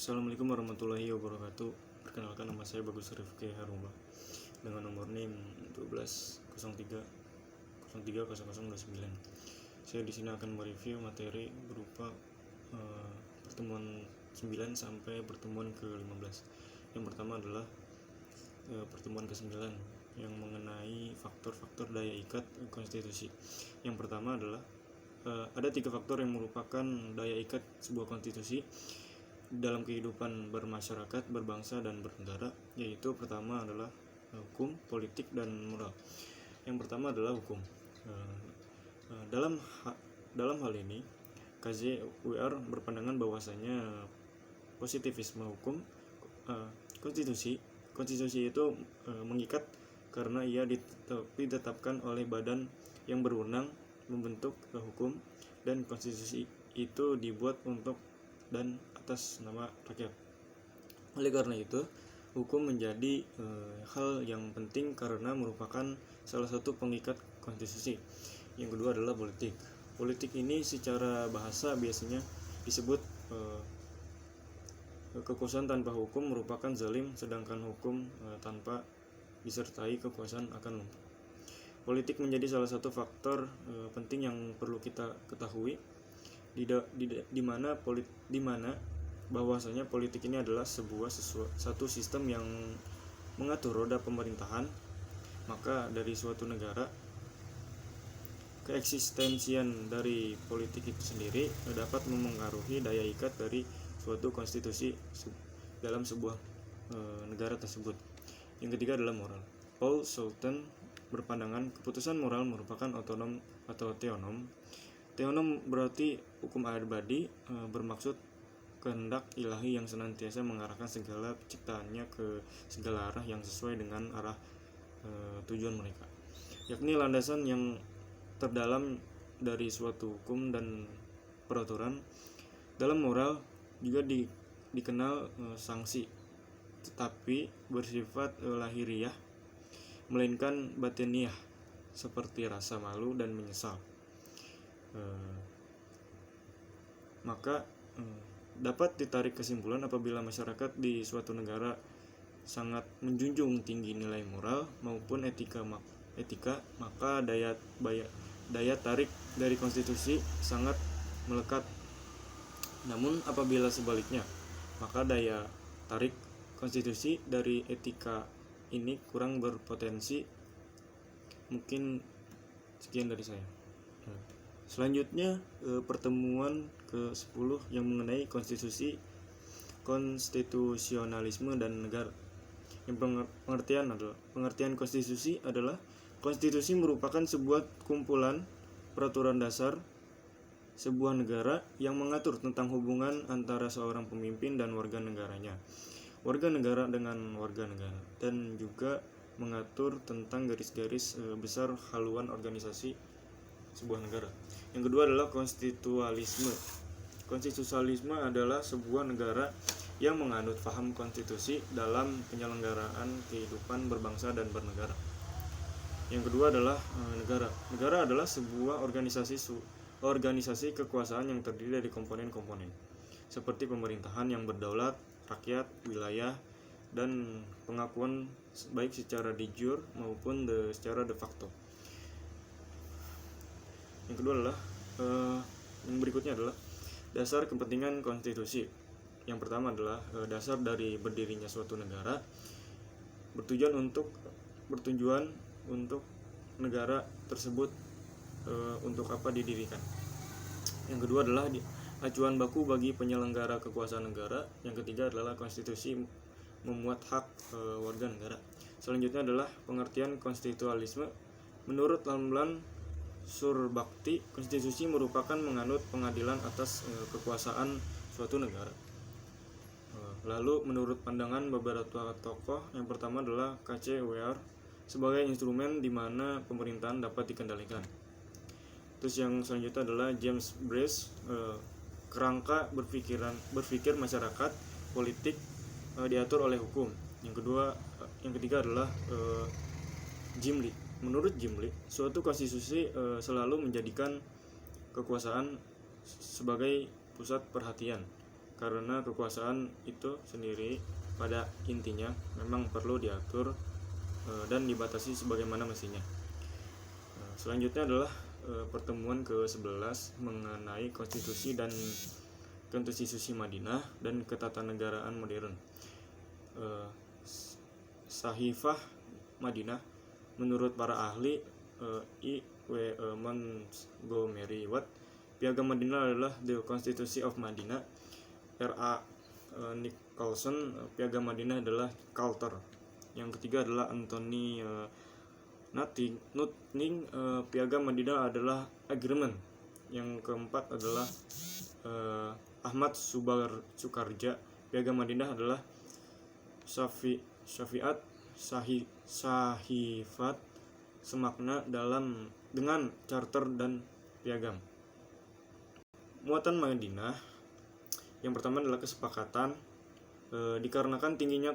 Assalamualaikum warahmatullahi wabarakatuh. Perkenalkan, nama saya Bagus Rifki Harumba dengan nomor NIM 1203030029. Saya di sini akan mereview materi berupa pertemuan 9 sampai pertemuan ke-15. Yang pertama adalah pertemuan ke-9 yang mengenai faktor-faktor daya ikat konstitusi. Yang pertama adalah ada 3 faktor yang merupakan daya ikat sebuah konstitusi dalam kehidupan bermasyarakat, berbangsa, dan bernegara, yaitu pertama adalah hukum, politik, dan moral. Yang pertama adalah hukum. Dalam hal ini, KZUR berpandangan bahwasanya positivisme hukum konstitusi itu mengikat karena ia ditetapkan oleh badan yang berwenang membentuk hukum, dan konstitusi itu dibuat untuk dan atas nama rakyat. Oleh karena itu, hukum menjadi hal yang penting karena merupakan salah satu pengikat konstitusi. Yang kedua adalah politik. Politik ini secara bahasa biasanya disebut kekuasaan tanpa hukum merupakan zalim, sedangkan hukum tanpa disertai kekuasaan akan lumpuh. Politik menjadi salah satu faktor penting yang perlu kita ketahui, di mana bahwasanya politik ini adalah satu sistem yang mengatur roda pemerintahan. Maka dari suatu negara, keeksistensian dari politik itu sendiri dapat memengaruhi daya ikat dari suatu konstitusi dalam sebuah negara tersebut. Yang ketiga adalah moral. Paul Sultan berpandangan keputusan moral merupakan otonom atau teonom. Teonom berarti hukum abadi, bermaksud kehendak ilahi yang senantiasa mengarahkan segala penciptaannya ke segala arah yang sesuai dengan arah tujuan mereka, yakni landasan yang terdalam dari suatu hukum dan peraturan. Dalam moral juga dikenal sanksi, tetapi bersifat lahiriah melainkan batiniah, seperti rasa malu dan menyesal. Maka dapat ditarik kesimpulan apabila masyarakat di suatu negara sangat menjunjung tinggi nilai moral maupun etika, maka daya tarik dari konstitusi sangat melekat. Namun apabila sebaliknya, maka daya tarik konstitusi dari etika ini kurang berpotensi. Mungkin sekian dari saya. Selanjutnya pertemuan ke-10 yang mengenai konstitusionalisme dan negara. Yang pengertian konstitusi adalah konstitusi merupakan sebuah kumpulan peraturan dasar sebuah negara yang mengatur tentang hubungan antara seorang pemimpin dan warga negaranya, warga negara dengan warga negara, dan juga mengatur tentang garis-garis besar haluan organisasi sebuah negara. Yang kedua adalah konstitualisme. Konstitusionalisme adalah sebuah negara yang menganut paham konstitusi dalam penyelenggaraan kehidupan berbangsa dan bernegara. Yang kedua adalah negara. Negara adalah sebuah organisasi kekuasaan yang terdiri dari komponen-komponen seperti pemerintahan yang berdaulat, rakyat, wilayah, dan pengakuan baik secara de jure maupun secara de facto. Yang kedua adalah yang berikutnya adalah dasar kepentingan konstitusi. Yang pertama adalah dasar dari berdirinya suatu negara, bertujuan untuk negara tersebut untuk apa didirikan. Yang kedua adalah acuan baku bagi penyelenggara kekuasaan negara. Yang ketiga adalah konstitusi memuat hak warga negara. Selanjutnya adalah pengertian konstitusionalisme. Menurut Ramlan Surbakti, konstitusi merupakan menganut pengadilan atas kekuasaan suatu negara. Lalu menurut pandangan beberapa tokoh, yang pertama adalah KZUR sebagai instrumen di mana pemerintahan dapat dikendalikan. Terus yang selanjutnya adalah James Bryce, kerangka berpikir masyarakat politik diatur oleh hukum. Yang ketiga adalah Jim Lee. Menurut Jim Lee, suatu konstitusi selalu menjadikan kekuasaan sebagai pusat perhatian, karena kekuasaan itu sendiri pada intinya memang perlu diatur dan dibatasi sebagaimana mestinya. Selanjutnya adalah pertemuan ke-11 mengenai konstitusi dan konstitusi Madinah dan ketatanegaraan modern. Sahifah Madinah menurut para ahli I. W. Montgomery Watt, Piagam Madinah adalah The Constitution of Madinah. R. A. Nicholson, Piagam Madinah adalah Charter. Yang ketiga adalah Anthony Nutting, Piagam Madinah adalah Agreement. Yang keempat adalah Ahmad Sukarja, Piagam Madinah adalah Syafiat Sahifat semakna dengan charter dan piagam. Muatan Madinah yang pertama adalah kesepakatan, dikarenakan tingginya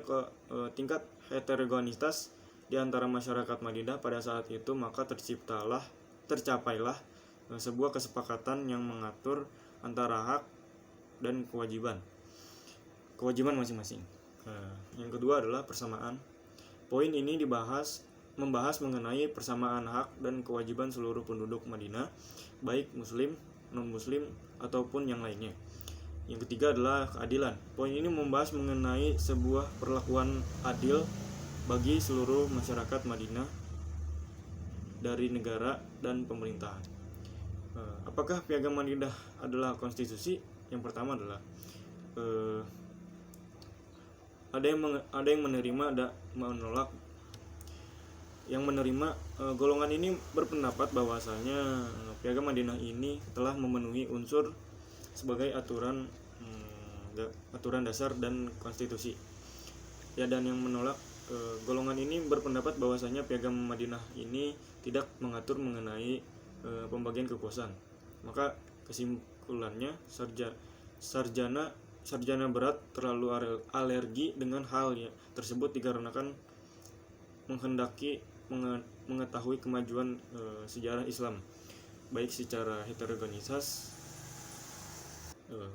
tingkat heterogenitas di antara masyarakat Madinah pada saat itu, maka tercapailah sebuah kesepakatan yang mengatur antara hak dan kewajiban masing-masing. Yang kedua adalah persamaan. Poin ini membahas mengenai persamaan hak dan kewajiban seluruh penduduk Madinah, baik muslim, non-muslim, ataupun yang lainnya. Yang ketiga adalah keadilan. Poin ini membahas mengenai sebuah perlakuan adil bagi seluruh masyarakat Madinah dari negara dan pemerintahan. Apakah Piagam Madinah adalah konstitusi? Yang pertama adalah ada yang menerima, ada menolak. Yang menerima, golongan ini berpendapat bahwasanya Piagam Madinah ini telah memenuhi unsur sebagai aturan dasar dan konstitusi. Ya, dan yang menolak, golongan ini berpendapat bahwasanya Piagam Madinah ini tidak mengatur mengenai pembagian kekuasaan. Maka kesimpulannya, sarjana berat terlalu alergi dengan hal tersebut dikarenakan mengetahui kemajuan sejarah Islam baik secara heterogenitas.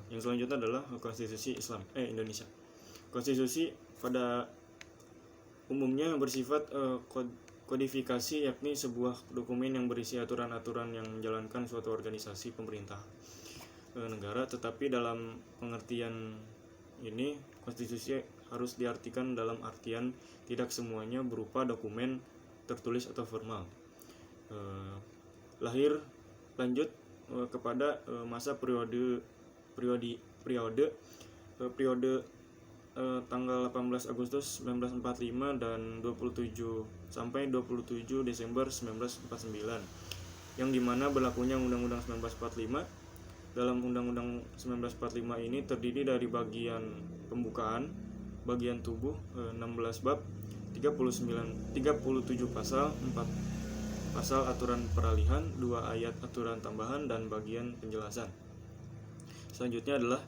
Yang selanjutnya adalah konstitusi Islam Indonesia. Konstitusi pada umumnya bersifat kodifikasi, yakni sebuah dokumen yang berisi aturan-aturan yang menjalankan suatu organisasi pemerintah negara. Tetapi dalam pengertian ini, konstitusi harus diartikan dalam artian tidak semuanya berupa dokumen tertulis atau formal. Lanjut kepada masa periode tanggal 18 Agustus 1945 dan 27 Desember 1949, yang dimana berlakunya Undang-Undang 1945. Dalam Undang-Undang 1945 ini terdiri dari bagian pembukaan, bagian tubuh 16 bab, 37 pasal, 4 pasal aturan peralihan, 2 ayat aturan tambahan, dan bagian penjelasan. Selanjutnya adalah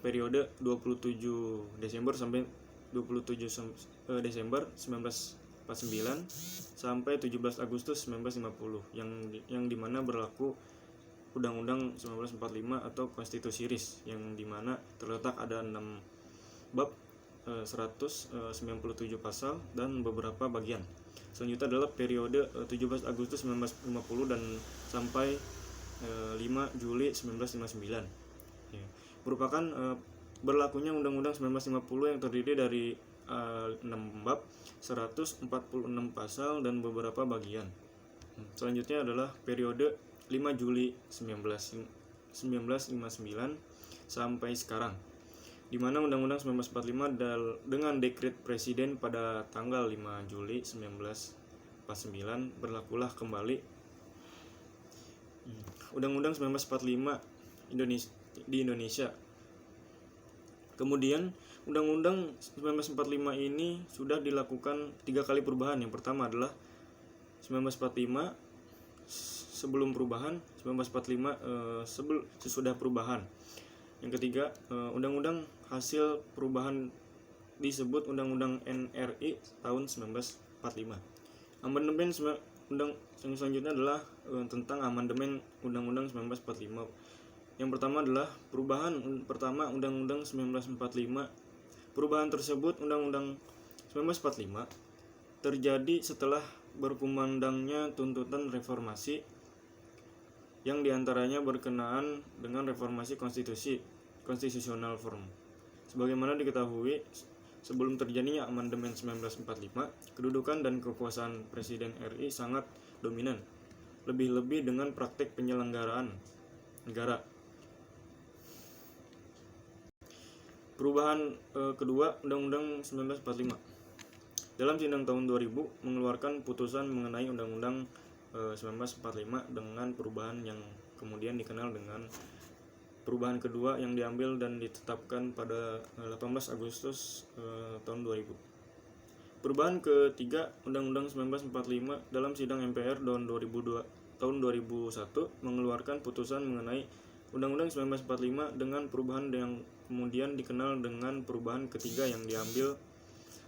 periode 27 Desember sampai 27 Desember 1949 sampai 17 Agustus 1950, yang dimana berlaku Undang-Undang 1945 atau Konstitusi RIS, yang dimana terletak ada 6 bab, 197 pasal, dan beberapa bagian. Selanjutnya adalah periode 17 Agustus 1950 dan sampai 5 Juli 1959. Merupakan berlakunya Undang-Undang 1950 yang terdiri dari 6 bab, 146 pasal, dan beberapa bagian. Selanjutnya adalah periode 5 Juli 1959 sampai sekarang, di mana Undang-Undang 1945 dengan dekret Presiden pada tanggal 5 Juli 1949 berlakulah kembali Undang-Undang 1945 di Indonesia. Kemudian Undang-Undang 1945 ini sudah dilakukan 3 kali perubahan. Yang pertama adalah 1945 sebelum perubahan, 1945 sesudah perubahan. Yang ketiga, undang-undang hasil perubahan disebut Undang-Undang NRI tahun 1945. Amandemen selanjutnya adalah tentang amandemen Undang-Undang 1945 Yang pertama adalah perubahan pertama Undang-Undang 1945. Perubahan tersebut Undang-Undang 1945 terjadi setelah berkumandangnya tuntutan reformasi yang diantaranya berkenaan dengan reformasi konstitusional form. Sebagaimana diketahui, sebelum terjadinya amandemen 1945, kedudukan dan kekuasaan Presiden RI sangat dominan, lebih-lebih dengan praktek penyelenggaraan negara. Perubahan kedua Undang-Undang 1945. Dalam sidang tahun 2000 mengeluarkan putusan mengenai Undang-Undang 1945 dengan perubahan yang kemudian dikenal dengan perubahan kedua yang diambil dan ditetapkan pada 18 Agustus tahun 2000. Perubahan ketiga Undang-Undang 1945 dalam sidang MPR tahun 2001 mengeluarkan putusan mengenai Undang-Undang 1945 dengan perubahan yang kemudian dikenal dengan perubahan ketiga yang diambil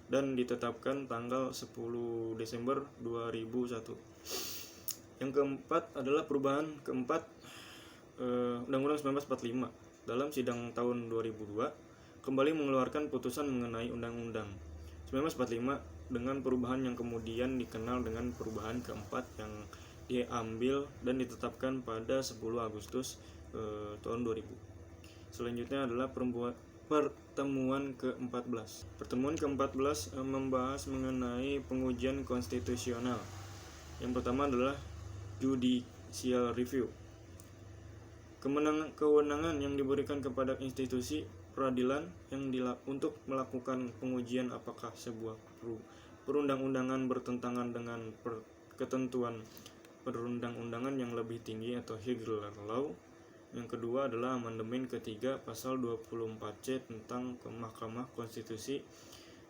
dan ditetapkan tanggal 10 Desember 2001. Yang keempat adalah perubahan keempat Undang-Undang 1945 dalam sidang tahun 2002 kembali mengeluarkan putusan mengenai Undang-Undang 1945 dengan perubahan yang kemudian dikenal dengan perubahan keempat yang diambil dan ditetapkan pada 10 Agustus tahun 2000. Selanjutnya adalah pertemuan ke-14. Pertemuan ke-14 membahas mengenai pengujian konstitusional. Yang pertama adalah judicial review. Kewenangan yang diberikan kepada institusi peradilan yang untuk melakukan pengujian apakah sebuah perundang-undangan bertentangan dengan ketentuan perundang-undangan yang lebih tinggi atau higher law. Yang kedua adalah amandemen ketiga pasal 24C tentang Mahkamah Konstitusi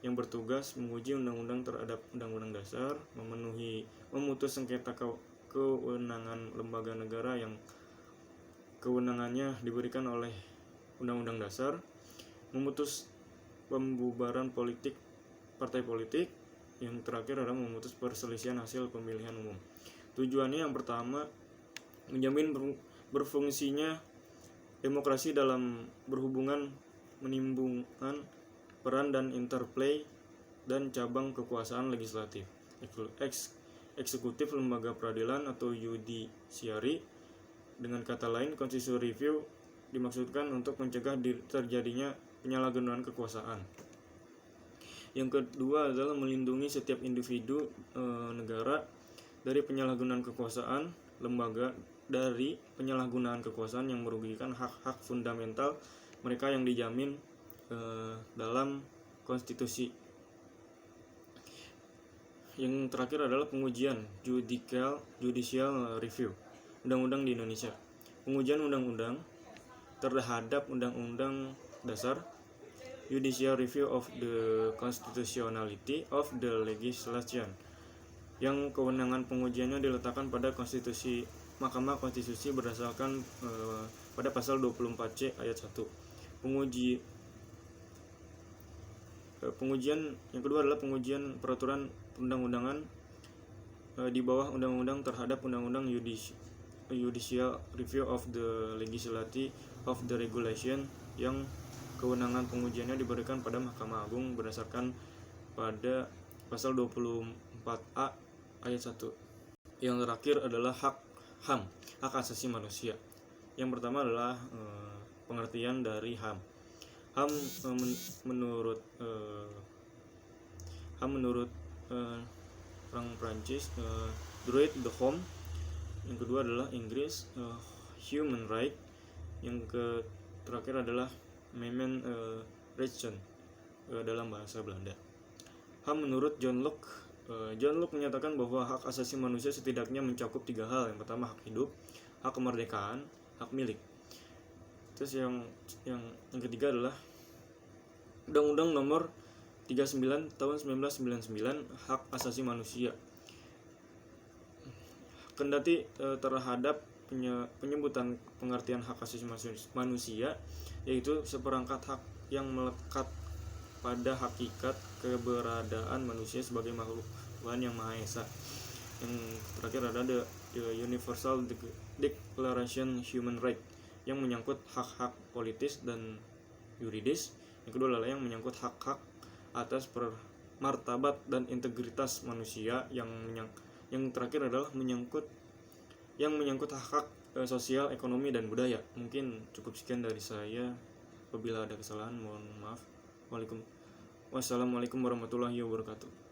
yang bertugas menguji undang-undang terhadap undang-undang dasar, memutus sengketa kewenangan lembaga negara yang kewenangannya diberikan oleh undang-undang dasar, memutus pembubaran partai politik, yang terakhir adalah memutus perselisihan hasil pemilihan umum. Tujuannya yang pertama menjamin berfungsinya demokrasi dalam berhubungan menimbulkan peran dan interplay dan cabang kekuasaan legislatif, eksekutif, lembaga peradilan atau judiciary. Dengan kata lain, constitutional review dimaksudkan untuk mencegah terjadinya penyalahgunaan kekuasaan. Yang kedua adalah melindungi setiap individu negara dari penyalahgunaan kekuasaan lembaga dari penyalahgunaan kekuasaan yang merugikan hak-hak fundamental mereka yang dijamin dalam konstitusi. Yang terakhir adalah pengujian judicial review undang-undang di Indonesia. Pengujian undang-undang terhadap undang-undang dasar, judicial review of the constitutionality of the legislation, yang kewenangan pengujiannya diletakkan pada Mahkamah Konstitusi berdasarkan pada pasal 24C ayat 1. Pengujian yang kedua adalah pengujian peraturan perundang-undangan di bawah undang-undang terhadap undang-undang judicial review of the legislation of the regulation, yang kewenangan pengujiannya diberikan pada Mahkamah Agung berdasarkan pada pasal 24A ayat 1. Yang terakhir adalah HAM, hak asasi manusia. Yang pertama adalah pengertian dari HAM. HAM menurut orang Prancis droit de l'homme. Yang kedua adalah Inggris human right. Yang terakhir adalah human rechten dalam bahasa Belanda. HAM menurut John Locke menyatakan bahwa hak asasi manusia setidaknya mencakup 3 hal. Yang pertama hak hidup, hak kemerdekaan, hak milik. Terus yang ketiga adalah Undang-Undang Nomor 39 tahun 1999 hak asasi manusia. Kendati terhadap penyebutan pengertian hak asasi manusia, yaitu seperangkat hak yang melekat pada hakikat keberadaan manusia sebagai makhluk Tuhan yang Maha Esa. Yang terakhir adalah the Universal Declaration Human Rights, yang menyangkut hak-hak politis dan yuridis. Yang kedua adalah yang menyangkut hak-hak atas martabat dan integritas manusia. Yang terakhir adalah menyangkut hak-hak sosial, ekonomi, dan budaya. Mungkin cukup sekian dari saya. Apabila ada kesalahan mohon maaf. Wassalamualaikum warahmatullahi wabarakatuh.